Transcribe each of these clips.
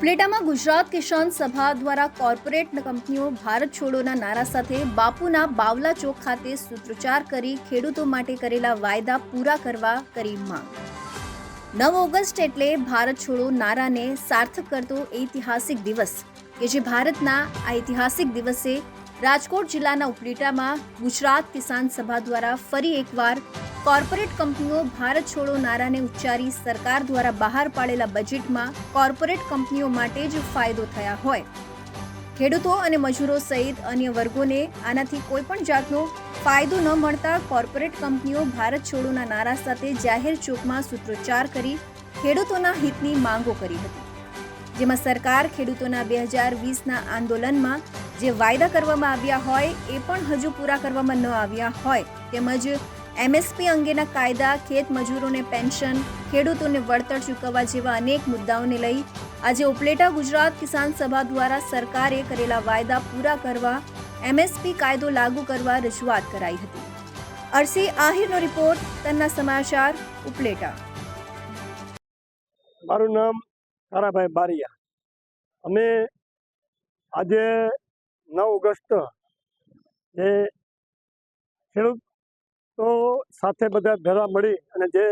ઉપલેટામાં ગુજરાત કિસાન સભા દ્વારા કોર્પોરેટ કંપનીઓ ભારત છોડોના નારા સાથે બાપુના બાવલા ચોક ખાતે સૂત્રોચ્ચાર કરી ખેડૂતો માટે કરેલા વાયદા પૂરા કરવા કરી માંગ। 9 ઓગસ્ટ એટલે ભારત છોડો નારાને સાર્થક કરતો ઐતિહાસિક દિવસ કે જે ભારતના આ ઐતિહાસિક દિવસે રાજકોટ જિલ્લાના ઉપલેટામાં ગુજરાત કિસાન સભા દ્વારા ફરી એકવાર કોર્પોરેટ કંપનીઓ ભારત છોડો નારાને ઉચ્ચારી સરકાર દ્વારા બહાર પાડેલા બજેટમાં કોર્પોરેટ કંપનીઓ માટે જ ફાયદો થયા હોય, ખેડૂતો અને મજૂરો સહિત અન્ય વર્ગોને આનાથી કોઈ પણ જાતનો ફાયદો ન મળતા કોર્પોરેટ કંપનીઓ ભારત છોડોના નારા સાથે જાહેર ચોકમાં સૂત્રોચ્ચાર કરી ખેડૂતોના હિતની માંગો કરી હતી, જેમાં સરકાર ખેડૂતોના 2020ના આંદોલનમાં જે વાયદા કરવામાં આવ્યા હોય એ પણ હજુ પૂરા કરવામાં ન આવ્યા હોય, તેમજ એમએસપી અંગેના કાયદા, ખેત મજૂરોને પેન્શન, ખેડૂતોને વળતર ચૂકવવા જેવા અનેક મુદ્દાઓને લઈ આજે ઉપલેટા ગુજરાત કિસાન સભા દ્વારા સરકારે કરેલા વાયદા પૂરા કરવા, એમએસપી કાયદો લાગુ કરવા રજૂઆત કરાઈ હતી। અરસી આહિરનો રિપોર્ટ, તન્ના સમાચાર, ઉપલેટા। મારું નામ તારાભાઈ બારિયા। અમે આજે 9 ઓગસ્ટ જે ખેડૂત તો સાથે બધા ભેળા મળી અને જે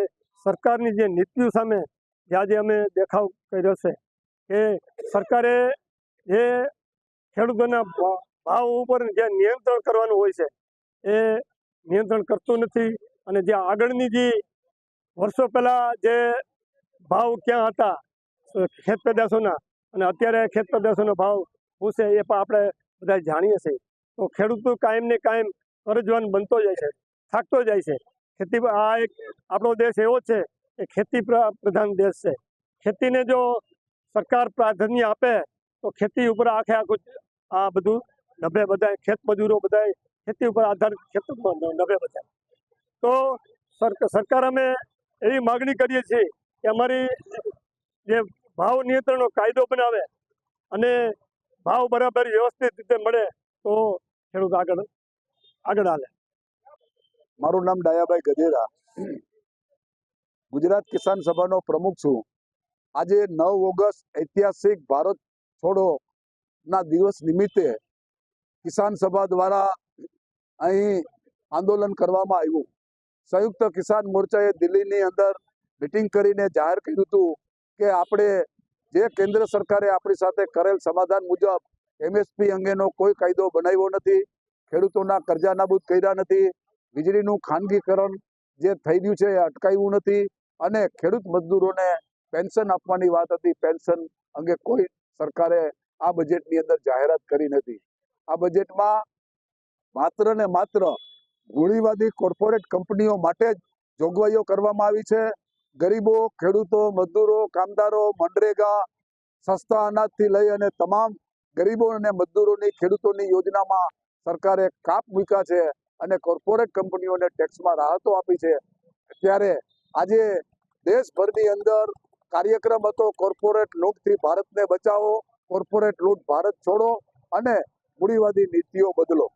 સરકારની જે નીતિઓ સામે જે આજે અમે દેખાવ કર્યો છે કે સરકારે જે ખેડૂતોના ભાવ ઉપર જે નિયંત્રણ કરવાનું હોય છે એ નિયંત્રણ કરતું નથી, અને જે આગળની જે વર્ષો પહેલાં જે ભાવ ક્યાં હતા ખેત પેદાશોના અને અત્યારે ખેત પેદાશોનો ભાવ શું છે એ પણ આપણે બધા જાણીએ છીએ। તો ખેડૂતો કાયમ ને કાયમ કરજવાન બનતો જાય છે, થાકતો જાય છે। ખેતી આ એક આપણો દેશ એવો છે કે ખેતી પ્રધાન દેશ છે। ખેતીને જો સરકાર પ્રાધાન્ય આપે તો ખેતી ઉપર આખું આ બધું નભે, બધા ખેત મજૂરો બધા ખેતી ઉપર આધારિત ખેતરમાં નભે બધા। તો સરકાર અમે એવી માગણી કરીએ છીએ કે અમારી જે ભાવ નિયંત્રણનો કાયદો બનાવે અને ભાવ બરાબર વ્યવસ્થિત રીતે મળે તો ખેડૂત આગળ હાલે। મારું નામ ડાયાભાઈ ગજેરા, ગુજરાત કિસાન સભાનો પ્રમુખ છું। આજે 9 ઓગસ્ટ ઐતિહાસિક ભારત છોડો ના દિવસ નિમિત્તે કિસાન સભા દ્વારા અહીં આંદોલન કરવામાં આવ્યું। સંયુક્ત કિસાન મોરચાએ દિલ્હીની અંદર મિટિંગ કરીને જાહેર કર્યું હતું કે આપણે જે કેન્દ્ર સરકારે આપણી સાથે કરેલ સમાધાન મુજબ એમએસપી અંગેનો કોઈ કાયદો બનાવ્યો નથી, ખેડૂતોના કરજા નાબૂદ કર્યા નથી, વીજળીનું ખાનગીકરણ જે થઈ રહ્યું છે એ અટકાવ્યું નથી, અને ખેડૂત મજદૂરોને પેન્શન આપવાની વાત હતી, પેન્શન અંગે કોઈ સરકારે આ બજેટની અંદર જાહેરાત કરી નથી। આ બજેટમાં માત્ર ને માત્ર મૂડીવાદી કોર્પોરેટ કંપનીઓ માટે જ જોગવાઈઓ કરવામાં આવી છે। ગરીબો, ખેડૂતો, મજદૂરો, કામદારો, મનરેગા, સસ્તા અનાજથી લઈ અને તમામ ગરીબો અને મજદૂરોની ખેડૂતોની યોજનામાં સરકારે કાપ મૂક્યા છે અને કોર્પોરેટ કંપનીઓને ટેક્સમાં રાહતો આપી છે। ત્યારે આજે દેશભરની અંદર કાર્યક્રમ હતો કોર્પોરેટ લૂંટથી ભારતને બચાવો, કોર્પોરેટ લૂંટ ભારત છોડો અને મૂડીવાદી નીતિઓ બદલો।